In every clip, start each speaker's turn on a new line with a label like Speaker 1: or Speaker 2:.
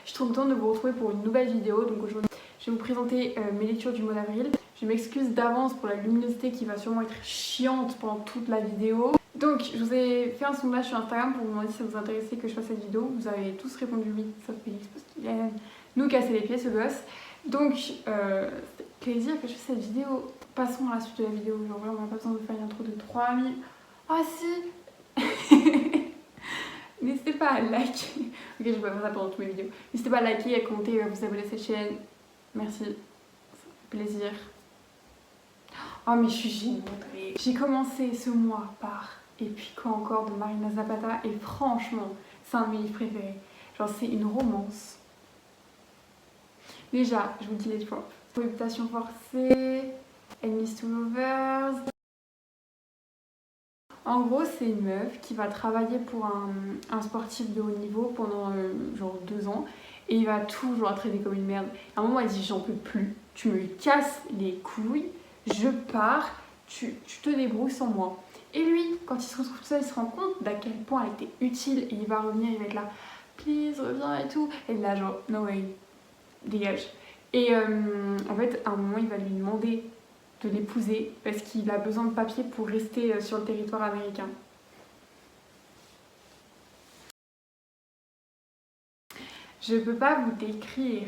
Speaker 1: Je suis trop contente de vous retrouver pour une nouvelle vidéo. Donc aujourd'hui, je vais vous présenter mes lectures du mois d'avril. Je m'excuse d'avance pour la luminosité qui va sûrement être chiante pendant toute la vidéo. Donc je vous ai fait un sondage sur Instagram pour vous demander si ça vous intéressait que je fasse cette vidéo. Vous avez tous répondu oui, sauf Félix parce qu'il aime nous casser les pieds ce gosse. Donc c'était plaisir que je fasse cette vidéo. Passons à la suite de la vidéo. Genre vraiment on n'a pas besoin de faire une intro de 3 minutes. Ah si. N'hésitez pas à liker. Ok, je vais pas faire ça pendant toutes mes vidéos. N'hésitez pas à liker, à commenter, à vous abonner à cette chaîne. Merci. Ça fait plaisir. Oh mais je suis gênante. J'ai commencé ce mois par Et puis quoi encore de Marina Zapata et franchement, c'est un de mes livres préférés. Genre c'est une romance. Déjà, je vous dis les tropes. Cohabitation forcée, Enemies to Lovers. En gros, c'est une meuf qui va travailler pour un sportif de haut niveau pendant genre 2 ans et il va toujours la traiter comme une merde. À un moment, elle dit j'en peux plus, tu me casses les couilles, je pars, tu te débrouilles sans moi. Et lui, quand il se retrouve tout seul, il se rend compte d'à quel point elle était utile et il va revenir, il va être là, please reviens et tout. Et là, genre, no way, dégage. Et en fait, à un moment, il va lui demander de l'épouser parce qu'il a besoin de papier pour rester sur le territoire américain. Je peux pas vous décrire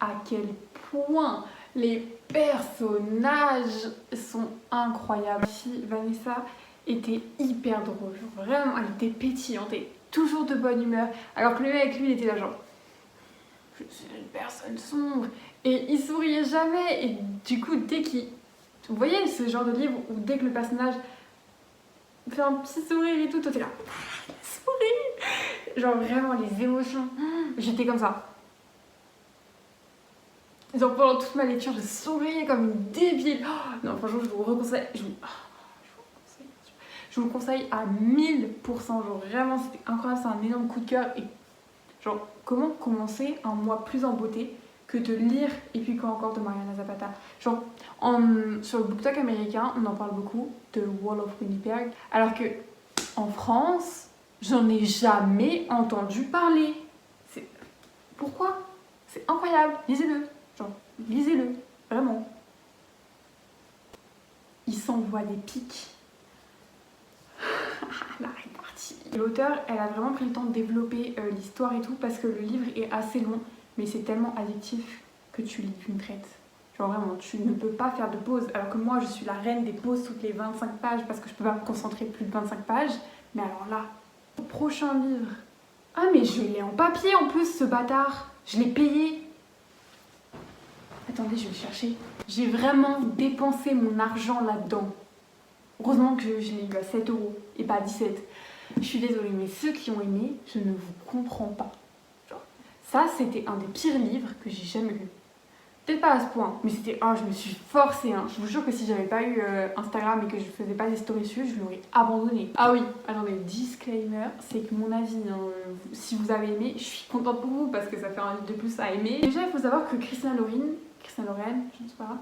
Speaker 1: à quel point les personnages sont incroyables. Vanessa était hyper drôle, genre vraiment, elle était pétillante et toujours de bonne humeur, alors que le mec, lui, il était là genre je suis une personne sombre et il souriait jamais et du coup dès qu'il... Vous voyez ce genre de livre où dès que le personnage fait un petit sourire et tout, toi t'es là, souris. Genre vraiment les émotions, j'étais comme ça. Genre pendant toute ma lecture, je souriais comme une débile. Oh, non franchement je vous reconseille, je vous conseille à 1000%. Genre vraiment c'était incroyable, c'est un énorme coup de cœur. Et genre comment commencer un mois plus en beauté que de lire Et puis quoi encore de Mariana Zapata. Genre sur le BookTok américain, on en parle beaucoup de Wall of Winnipeg, alors que en France, j'en ai jamais entendu parler. Pourquoi? C'est incroyable, lisez-le. Genre, lisez-le, vraiment. Il s'envoie des pics. La répartie. L'auteur, elle a vraiment pris le temps de développer l'histoire et tout parce que le livre est assez long, mais c'est tellement addictif que tu lis d'une traite. Genre vraiment, tu ne peux pas faire de pause. Alors que moi, je suis la reine des pauses toutes les 25 pages parce que je peux pas me concentrer plus de 25 pages. Mais alors là, prochain livre. Ah mais je l'ai en papier en plus, ce bâtard. Je l'ai payé. Attendez, je vais le chercher. J'ai vraiment dépensé mon argent là-dedans. Heureusement que je l'ai eu à 7 € et pas à 17. Je suis désolée, mais ceux qui ont aimé, je ne vous comprends pas. Genre, ça, c'était un des pires livres que j'ai jamais lu. Peut-être pas à ce point, mais c'était... Oh, je me suis forcée, hein. Je vous jure que si j'avais pas eu Instagram et que je faisais pas des stories dessus, je l'aurais abandonné. Ah oui, attendez, disclaimer, c'est que mon avis, hein, si vous avez aimé, je suis contente pour vous parce que ça fait un livre de plus à aimer. Déjà, il faut savoir que Christina Lauren, je ne sais pas,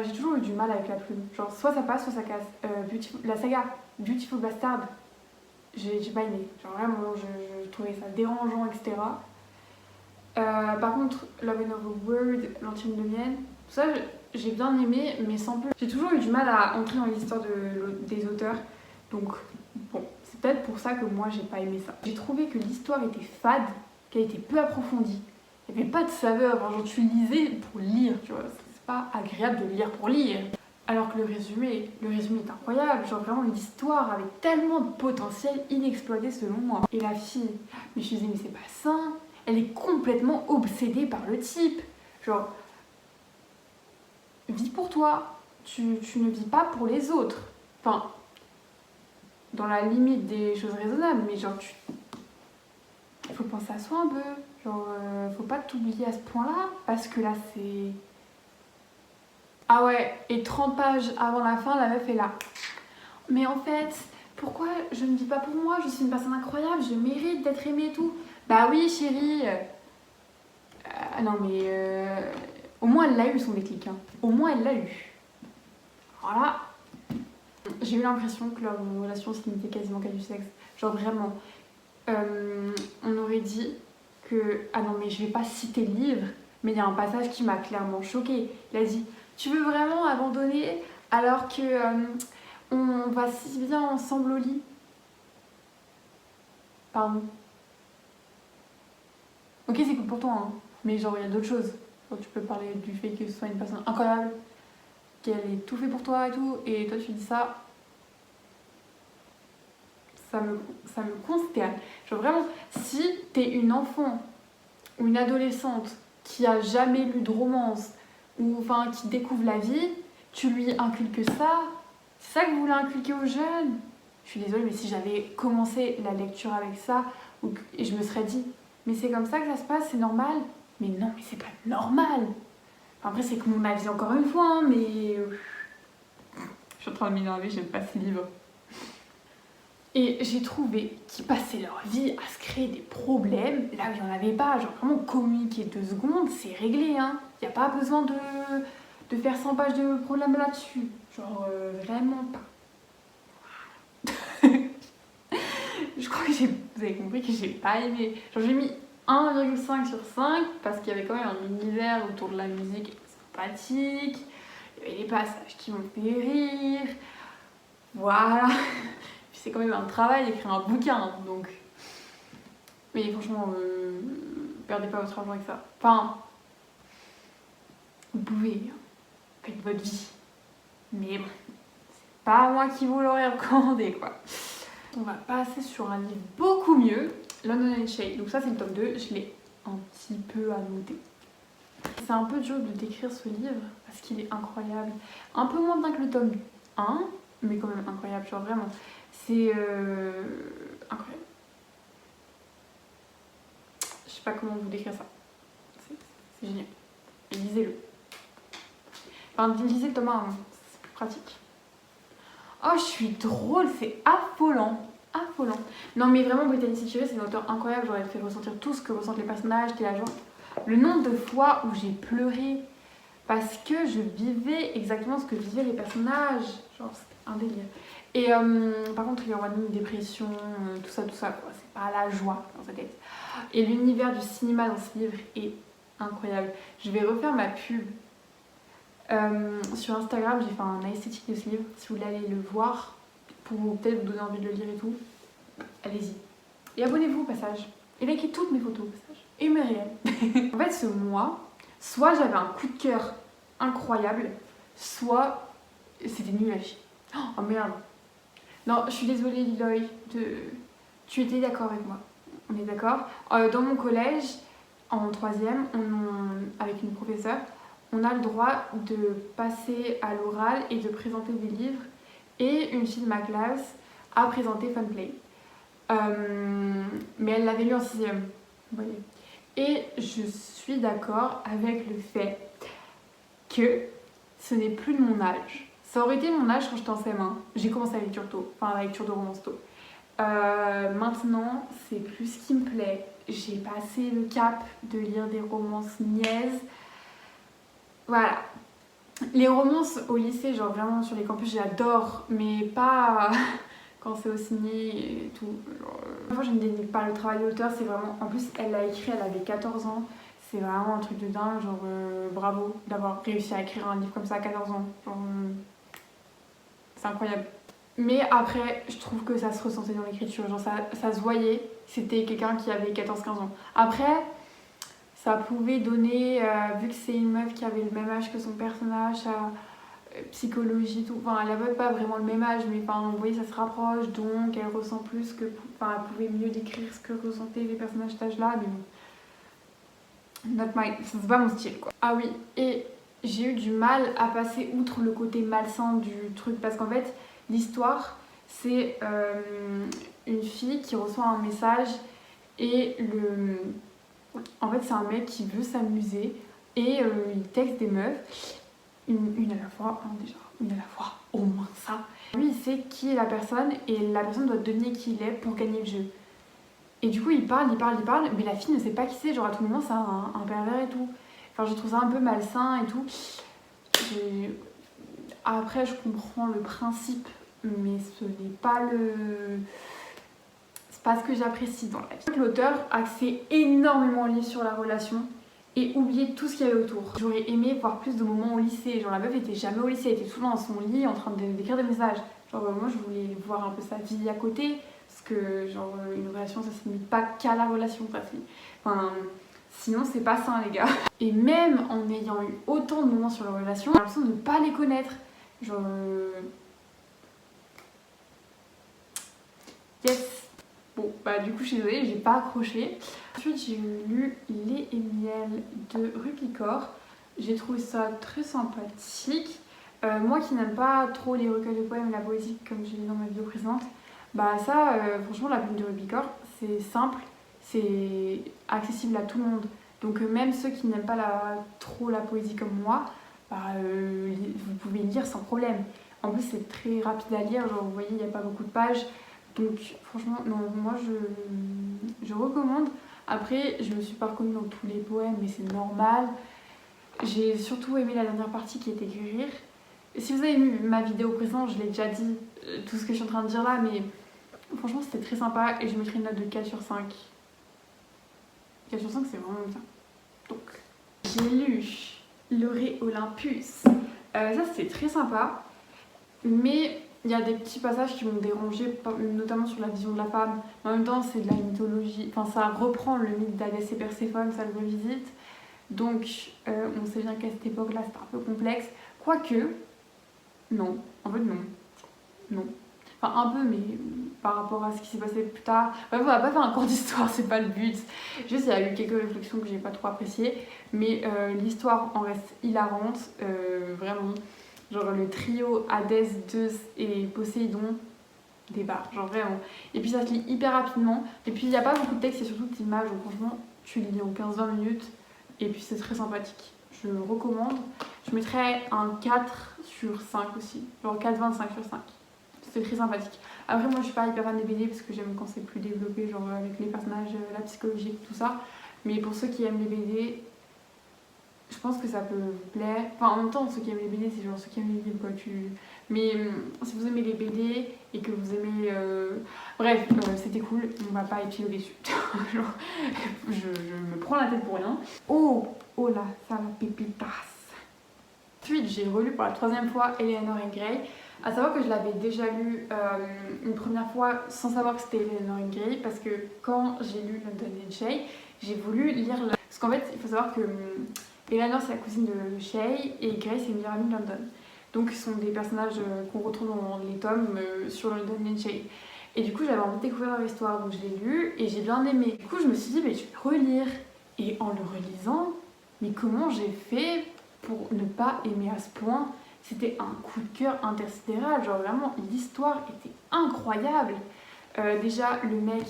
Speaker 1: j'ai toujours eu du mal avec la plume. Genre, soit ça passe, soit ça casse. La saga Beautiful Bastard, j'ai pas aimé. Genre, vraiment, je trouvais ça dérangeant, etc. Par contre, Love and Over Word, L'Antime de Mienne, tout ça j'ai bien aimé, mais sans plus. J'ai toujours eu du mal à entrer dans l'histoire des auteurs, donc bon, c'est peut-être pour ça que moi j'ai pas aimé ça. J'ai trouvé que l'histoire était fade, qu'elle était peu approfondie, il n'y avait pas de saveur, genre tu lisais pour lire, tu vois, c'est pas agréable de lire pour lire. Alors que le résumé est incroyable, genre vraiment l'histoire avait tellement de potentiel inexploité selon moi. Et la fille, mais je me disais mais c'est pas sain. Elle est complètement obsédée par le type. Genre, vis pour toi. Tu ne vis pas pour les autres. Enfin, dans la limite des choses raisonnables, mais genre, faut penser à soi un peu. Genre, faut pas t'oublier à ce point-là, parce que là, c'est... Ah ouais, et 30 pages avant la fin, la meuf est là. Mais en fait, pourquoi je ne vis pas pour moi? Je suis une personne incroyable, je mérite d'être aimée et tout. Bah oui, chérie. Non mais au moins elle l'a eu son déclic, hein. Au moins elle l'a eu. Voilà. J'ai eu l'impression que leur relation se limitait quasiment qu'à du sexe. Genre vraiment. On aurait dit que... Ah non, mais je vais pas citer le livre, mais il y a un passage qui m'a clairement choquée. Il a dit, tu veux vraiment abandonner alors que on va si bien ensemble au lit? Pardon. Ok, c'est cool pour toi, hein. Mais genre, il y a d'autres choses. Genre, tu peux parler du fait que ce soit une personne incroyable, qu'elle ait tout fait pour toi et tout, et toi tu dis ça, ça me consterne. Genre vraiment, si t'es une enfant ou une adolescente qui a jamais lu de romance, ou enfin qui découvre la vie, tu lui inculques ça, c'est ça que vous voulez inculquer aux jeunes? Je suis désolée, mais si j'avais commencé la lecture avec ça, et je me serais dit, mais c'est comme ça que ça se passe, c'est normal? Mais non, mais c'est pas normal! Enfin, après, c'est que mon avis encore une fois, hein, mais... Je suis en train de m'énerver, j'aime pas ce livre. Et j'ai trouvé qu'ils passaient leur vie à se créer des problèmes là où il n'y en avait pas. Genre vraiment communiquer 2 secondes, c'est réglé, hein. Il n'y a pas besoin de faire 100 pages de problèmes là-dessus. Genre vraiment pas. Je crois que vous avez compris que j'ai pas aimé. Genre j'ai mis 1,5 sur 5 parce qu'il y avait quand même un univers autour de la musique sympathique. Il y avait des passages qui m'ont fait rire. Voilà. Puis c'est quand même un travail d'écrire un bouquin, hein, donc... Mais franchement, perdez pas votre argent avec ça. Enfin, vous pouvez, hein, faites votre vie. Mais bon, c'est pas moi qui vous l'aurais recommandé, quoi. On va passer sur un livre beaucoup mieux, London and Shade. Donc ça, c'est le tome 2, je l'ai un petit peu annoté. C'est un peu dur de décrire ce livre, parce qu'il est incroyable. Un peu moins bien que le tome 1, mais quand même incroyable, genre vraiment. C'est incroyable. Je sais pas comment vous décrire ça. C'est génial. Et lisez-le. Enfin, lisez le tome 1, c'est plus pratique. Oh, je suis drôle, c'est affolant. Affolant. Non, mais vraiment, Brittany Security, c'est une auteure incroyable. J'aurais fait ressentir tout ce que ressentent les personnages, t'es la joie. Le nombre de fois où j'ai pleuré parce que je vivais exactement ce que vivaient les personnages. Genre, c'était un délire. Et par contre, il y aura une dépression, tout ça, quoi. C'est pas la joie dans sa tête. Et l'univers du cinéma dans ce livre est incroyable. Je vais refaire ma pub. Sur Instagram, j'ai fait un esthétique de ce livre. Si vous voulez aller le voir, pour peut-être vous donner envie de le lire et tout, allez-y. Et abonnez-vous au passage. Et likez toutes mes photos au passage. Et mes réels. En fait, ce mois, soit j'avais un coup de cœur incroyable, soit c'était nul à chier. Oh merde. Non, je suis désolée, Liloy. Tu étais d'accord avec moi. On est d'accord. Dans mon collège, en 3e, avec une professeure, on a le droit de passer à l'oral et de présenter des livres. Et une fille de ma classe a présenté Funplay. Mais elle l'avait lu en 6e. Vous voyez. Et je suis d'accord avec le fait que ce n'est plus de mon âge. Ça aurait été mon âge quand j'étais en CM1. J'ai commencé la lecture tôt, enfin la lecture de romance tôt. Maintenant, c'est plus ce qui me plaît. J'ai passé le cap de lire des romances niaises. Voilà. Les romances au lycée, genre vraiment sur les campus, j'adore, mais pas quand c'est au ciné et tout. Moi, je me dénigre pas le travail d'auteur, c'est vraiment... En plus, elle l'a écrit, elle avait 14 ans. C'est vraiment un truc de dingue, genre bravo d'avoir réussi à écrire un livre comme ça à 14 ans. Genre, c'est incroyable. Mais après, je trouve que ça se ressentait dans l'écriture, genre ça se voyait, c'était quelqu'un qui avait 14-15 ans. Après, ça pouvait donner, vu que c'est une meuf qui avait le même âge que son personnage, psychologie, tout. Enfin, elle avait pas vraiment le même âge, mais enfin, vous voyez, ça se rapproche, donc elle ressent plus que. Enfin, elle pouvait mieux décrire ce que ressentaient les personnages de cet âge-là, mais bon. Not my. C'est pas mon style, quoi. Ah oui, et j'ai eu du mal à passer outre le côté malsain du truc, parce qu'en fait, l'histoire, c'est une fille qui reçoit un message et en fait, c'est un mec qui veut s'amuser et il texte des meufs, une à la fois, hein, déjà, une à la fois, au moins ça. Lui, il sait qui est la personne et la personne doit deviner qui il est pour gagner le jeu. Et du coup, il parle, mais la fille ne sait pas qui c'est, genre à tout moment, c'est un pervers et tout. Enfin, je trouve ça un peu malsain et tout. Après, je comprends le principe, mais ce n'est pas pas ce que j'apprécie dans la vie. L'auteur axait énormément le livre sur la relation et oubliait tout ce qu'il y avait autour. J'aurais aimé voir plus de moments au lycée. Genre la meuf était jamais au lycée, elle était souvent dans son lit en train d'écrire des messages. Genre moi je voulais voir un peu sa vie à côté, parce que genre une relation ça se limite pas qu'à la relation presque. Enfin sinon c'est pas sain les gars. Et même en ayant eu autant de moments sur la relation, j'ai l'impression de ne pas les connaître. Genre yes. Bon, bah du coup, je suis désolée, j'ai pas accroché. Ensuite, j'ai lu Les et Miel de Rupicor. J'ai trouvé ça très sympathique. Moi qui n'aime pas trop les recueils de poèmes et la poésie, comme j'ai dit dans ma vidéo précédente, bah ça, franchement, la plume de Rupicor, c'est simple, c'est accessible à tout le monde. Donc même ceux qui n'aiment pas trop la poésie comme moi, bah, vous pouvez lire sans problème. En plus, c'est très rapide à lire, genre vous voyez, il n'y a pas beaucoup de pages. Donc franchement, non, moi je recommande. Après, je me suis pas reconnue dans tous les poèmes, mais c'est normal. J'ai surtout aimé la dernière partie qui était Guérir. Si vous avez vu ma vidéo précédente, je l'ai déjà dit, tout ce que je suis en train de dire là, mais franchement c'était très sympa et je mettrai une note de 4 sur 5. 4 sur 5 c'est vraiment bien. Donc, j'ai lu L'Orée Olympus. Ça c'est très sympa, mais il y a des petits passages qui m'ont dérangé, notamment sur la vision de la femme. En même temps, c'est de la mythologie. Enfin, ça reprend le mythe d'Hadès et Perséphone, ça le revisite. Donc, on sait bien qu'à cette époque-là, c'était un peu complexe. Quoique, non. En fait, non. Non. Enfin, un peu, mais par rapport à ce qui s'est passé plus tard. Bref, on va pas faire un cours d'histoire, c'est pas le but. Juste, il y a eu quelques réflexions que j'ai pas trop appréciées. Mais l'histoire en reste hilarante, vraiment. Genre le trio Hadès, Zeus et Poséidon débarque, genre vraiment. Et puis ça se lit hyper rapidement. Et puis il n'y a pas beaucoup de texte, il y a surtout d'images. Donc franchement, tu le lis en 15-20 minutes. Et puis c'est très sympathique. Je le recommande. Je mettrais un 4 sur 5 aussi. Genre 4,25 sur 5. C'est très sympathique. Après moi je suis pas hyper fan des BD parce que j'aime quand c'est plus développé, genre avec les personnages, la psychologie, tout ça. Mais pour ceux qui aiment les BD, je pense que ça peut vous plaire. Enfin, en même temps, ceux qui aiment les BD, c'est genre ceux qui aiment les livres, quoi. Mais si vous aimez les BD et que vous aimez... Bref, c'était cool. On va pas épiloguer dessus. Genre, je me prends la tête pour rien. Oh là, ça va pépitas. Ensuite, j'ai relu pour la 3e fois Eleanor and Gray. À savoir que je l'avais déjà lu une première fois sans savoir que c'était Eleanor and Gray, parce que quand j'ai lu London and Shay, j'ai voulu lire... Parce qu'en fait, il faut savoir que... Eleanor c'est la cousine de Shay et Gray c'est une meilleure amie de London. Donc ce sont des personnages qu'on retrouve dans les tomes sur London and Shay. Et du coup j'avais envie de découvrir leur histoire, donc je l'ai lu et j'ai bien aimé. Du coup je me suis dit mais je vais le relire. Et en le relisant, mais comment j'ai fait pour ne pas aimer à ce point? C'était un coup de cœur intersidéral, genre vraiment l'histoire était incroyable. Déjà le mec,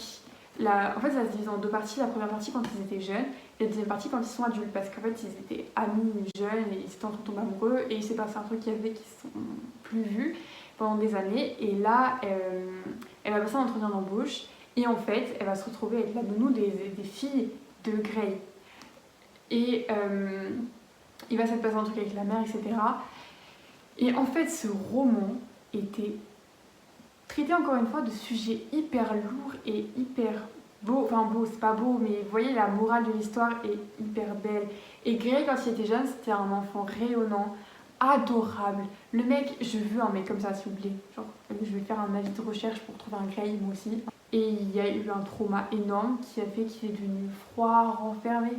Speaker 1: en fait ça se divise en 2 parties, la première partie quand ils étaient jeunes, et la deuxième partie quand ils sont adultes, parce qu'en fait ils étaient amis jeunes et ils étaient en train de tomber amoureux et il s'est passé un truc qui a fait qu'ils se sont plus vus pendant des années et là elle va passer un entretien d'embauche et en fait elle va se retrouver avec la nounou des filles de Gray et il va se passer un truc avec la mère, etc. Et en fait ce roman était traité encore une fois de sujets hyper lourds et hyper beau, enfin beau, c'est pas beau, mais vous voyez la morale de l'histoire est hyper belle. Et Gray quand il était jeune, c'était un enfant rayonnant, adorable. Le mec, je veux un mec comme ça s'il vous plaît. Genre, je vais faire un avis de recherche pour trouver un Gray moi aussi. Et il y a eu un trauma énorme qui a fait qu'il est devenu froid, renfermé.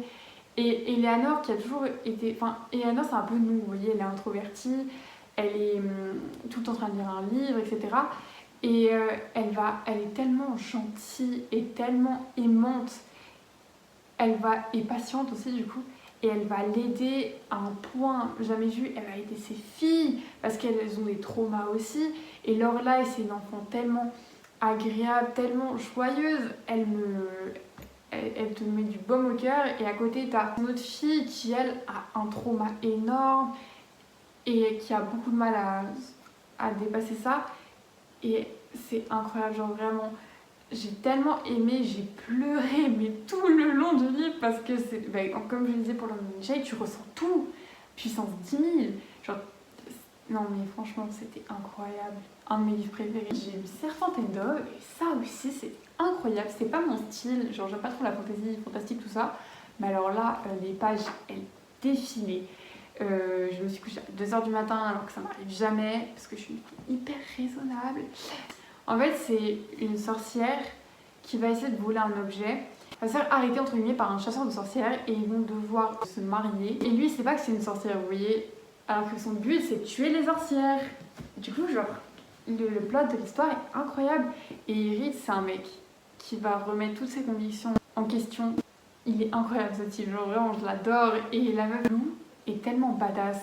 Speaker 1: Et Eleanor qui a toujours été... Enfin, Eleanor c'est un peu nous, vous voyez, elle est introvertie, elle est tout le temps en train de lire un livre, etc. Et elle est tellement gentille et tellement aimante, et patiente aussi du coup, et elle va l'aider à un point jamais vu. Elle va aider ses filles parce qu'elles ont des traumas aussi. Et Lorelai c'est une enfant tellement agréable, tellement joyeuse, elle te met du baume au cœur. Et à côté t'as une autre fille qui elle a un trauma énorme et qui a beaucoup de mal à dépasser ça. Et c'est incroyable, genre vraiment, j'ai tellement aimé, j'ai pleuré, mais tout le long du livre, parce que c'est, comme je le disais pour London and Shay, tu ressens tout, puissance 10 000, genre, non mais franchement, c'était incroyable. un de mes livres préférés. J'ai lu Serpent and Dove et ça aussi c'est incroyable. C'est pas mon style, genre j'aime pas trop la fantasy, fantastique, tout ça. Mais alors là, les pages, elles défilaient. Je me suis couchée à 2h du matin alors que ça m'arrive jamais parce que je suis une fille hyper raisonnable. En fait, c'est une sorcière qui va essayer de voler un objet. Elle va se faire arrêter entre guillemets par un chasseur de sorcières et ils vont devoir se marier. Et lui, il sait pas que c'est une sorcière, vous voyez. Alors que son but, c'est de tuer les sorcières. Du coup, genre, le plot de l'histoire est incroyable. Et Irid, c'est un mec qui va remettre toutes ses convictions en question. Il est incroyable ce type, genre vraiment, je l'adore. Et la meuf Lou est tellement badass.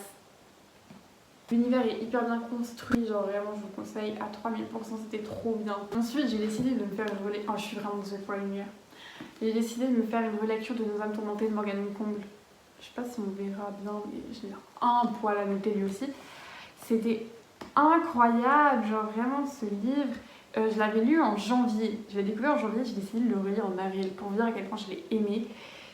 Speaker 1: L'univers est hyper bien construit, genre vraiment je vous conseille à 3000%, c'était trop bien. Ensuite j'ai décidé de me faire une relecture, je suis vraiment désolée pour la lumière. J'ai décidé de me faire une relecture de Nos âmes tourmentées de Morgane Comble. Je sais pas si on verra bien, mais je l'ai un poil à noter lui aussi. C'était incroyable, genre vraiment ce livre. Je l'avais lu en janvier, je l'ai découvert en janvier, j'ai décidé de le relire en avril pour vous dire à quel point je l'ai aimé.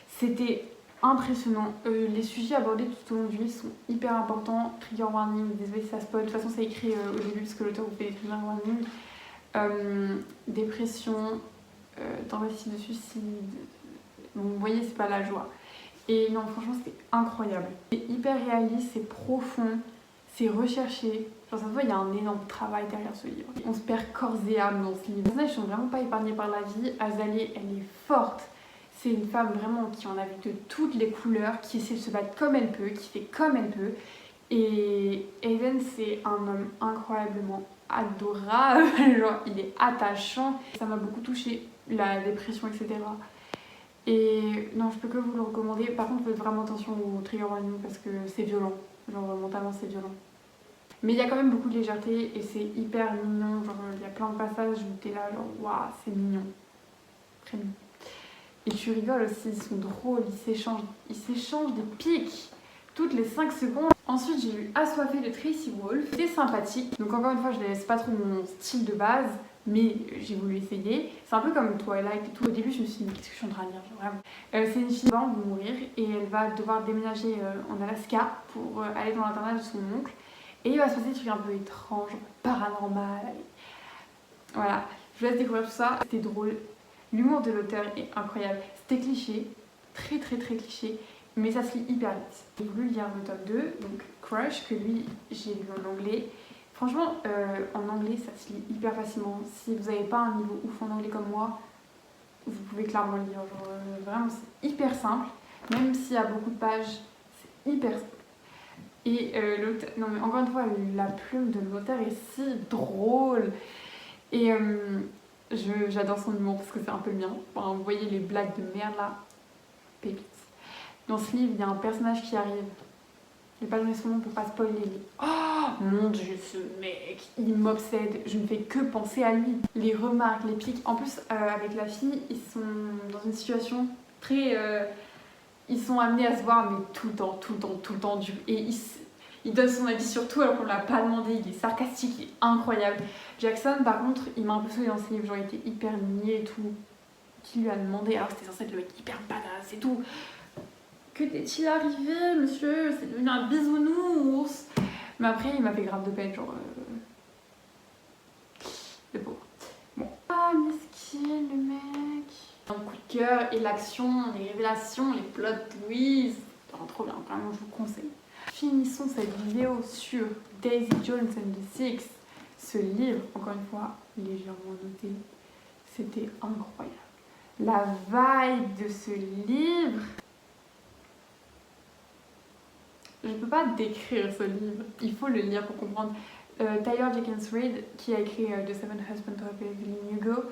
Speaker 1: C'était impressionnant. Les sujets abordés tout au long du livre sont hyper importants. Trigger warning, désolé si ça spoil. De toute façon, c'est écrit au début parce que l'auteur vous fait des trigger warnings. Dépression, tentative de suicide. Bon, vous voyez, c'est pas la joie. Et non, franchement, c'était incroyable. C'est hyper réaliste, c'est profond, c'est recherché. Genre, ça se voit, il y a un énorme travail derrière ce livre. On se perd corps et âme dans ce livre. Les personnages sont vraiment pas épargnés par la vie. Azalée, elle est forte. C'est une femme vraiment qui en a vu de toutes les couleurs, qui essaie de se battre comme elle peut, qui fait comme elle peut. Et Aiden, c'est un homme incroyablement adorable, genre il est attachant. Ça m'a beaucoup touchée, la dépression, etc. Et non, je peux que vous le recommander. Par contre, faites vraiment attention au trigger warning parce que c'est violent. Genre mentalement, c'est violent. Mais il y a quand même beaucoup de légèreté et c'est hyper mignon. Genre il y a plein de passages où t'es là, genre waouh, c'est mignon. Très mignon. Et tu rigoles aussi, ils sont drôles, ils s'échangent des pics toutes les 5 secondes. Ensuite, j'ai lu Assoiffé de Tracy Wolff. C'était sympathique. Donc encore une fois, je ne laisse pas trop mon style de base, mais j'ai voulu essayer. C'est un peu comme Twilight et tout. Au début, je me suis dit, mais qu'est-ce que je suis en train de lire, vraiment. C'est une fille qui va mourir et elle va devoir déménager en Alaska pour aller dans l'internat de son oncle. Et il va se passer des trucs un peu étranges, paranormal. Voilà, je vous laisse découvrir tout ça. C'était drôle. L'humour de l'auteur est incroyable. C'était cliché, très cliché, mais ça se lit hyper vite. J'ai voulu lire le tome 2, donc Crush, que lui j'ai lu en anglais. Franchement, en anglais ça se lit hyper facilement. Si vous n'avez pas un niveau ouf en anglais comme moi, vous pouvez clairement le lire. Genre, vraiment, c'est hyper simple, même s'il y a beaucoup de pages, c'est hyper simple. Et l'auteur, non mais encore une fois, la plume de l'auteur est si drôle. Et j'adore son humour parce que c'est un peu le mien. Enfin, vous voyez les blagues de merde là, pépites. Dans ce livre, il y a un personnage qui arrive. Je vais pas donner son nom pour pas spoiler. Oh mon dieu, ce mec, il m'obsède. Je ne fais que penser à lui. Les remarques, les pics. En plus, avec la fille, ils sont dans une situation très. Ils sont amenés à se voir, mais tout le temps. Et il donne son avis sur tout alors qu'on ne l'a pas demandé. Il est sarcastique, il est incroyable. Jackson, par contre, il m'a un peu saoulé dans ce livre. Genre, il était hyper niais et tout. Qui lui a demandé, alors c'était censé être le mec hyper badass et tout. Que t'est-il arrivé, monsieur? C'est devenu un bisounours. Mais après, il m'a fait grave de peine, genre. Le pauvre. Bon. Ah, mesquin, le mec. Un coup de cœur et l'action, les révélations, les plot twists. Trop bien, vraiment, je vous conseille. Finissons cette vidéo sur Daisy Jones and the Six. Ce livre, encore une fois, légèrement noté, c'était incroyable. La vibe de ce livre, je ne peux pas décrire ce livre, il faut le lire pour comprendre. Taylor Jenkins Reid, qui a écrit The Seven Husbands of Evelyn Hugo,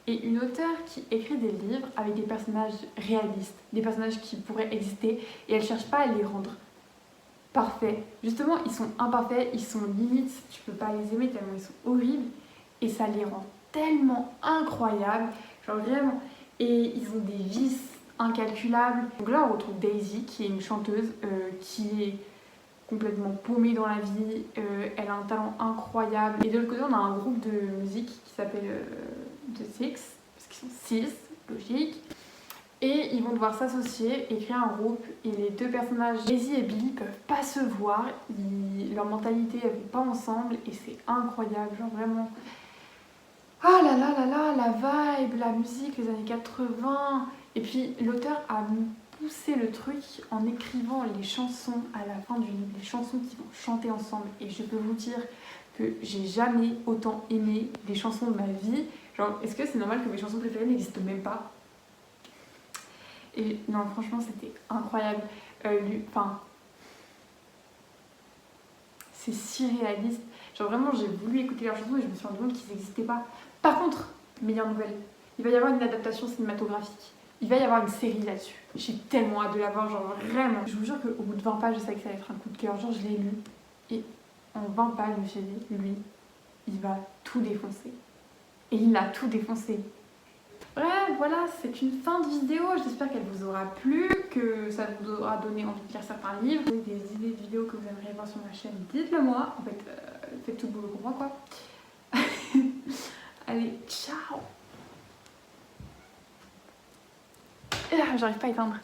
Speaker 1: est une auteure qui écrit des livres avec des personnages réalistes, des personnages qui pourraient exister, et elle ne cherche pas à les rendre parfaits. Justement, ils sont imparfaits, ils sont limites, tu peux pas les aimer tellement ils sont horribles, et ça les rend tellement incroyables, genre vraiment. Et ils ont des vices incalculables. Donc là, on retrouve Daisy, qui est une chanteuse qui est complètement paumée dans la vie. Elle a un talent incroyable. Et de l'autre côté, on a un groupe de musique qui s'appelle The Six, parce qu'ils sont 6, logique. Et ils vont devoir s'associer et créer un groupe. Et les deux personnages, Daisy et Billy, peuvent pas se voir. Leur mentalité, elles vont pas ensemble. Et c'est incroyable, genre vraiment. Ah là là là là, la vibe, la musique, les années 80. Et puis l'auteur a poussé le truc en écrivant les chansons à la fin du livre, les chansons qu'ils vont chanter ensemble. Et je peux vous dire que j'ai jamais autant aimé des chansons de ma vie. Genre, est-ce que c'est normal que mes chansons préférées n'existent même pas? Et non, franchement, c'était incroyable. Enfin, c'est si réaliste. Genre vraiment, j'ai voulu écouter leurs chansons et je me suis rendu compte qu'ils n'existaient pas. Par contre, meilleure nouvelle, il va y avoir une adaptation cinématographique. Il va y avoir une série là-dessus. J'ai tellement hâte de la voir, genre vraiment. Je vous jure qu'au bout de 20 pages, je savais que ça allait être un coup de cœur. Genre, je l'ai lu et en 20 pages, je me suis dit, lui, il va tout défoncer. Et il a tout défoncé. Bref, voilà, c'est une fin de vidéo. J'espère qu'elle vous aura plu, que ça vous aura donné envie de lire certains livres. Vous avez des idées de vidéos que vous aimeriez voir sur ma chaîne, dites-le moi. En fait, faites tout le boulot pour moi, quoi. Allez, ciao. J'arrive pas à éteindre.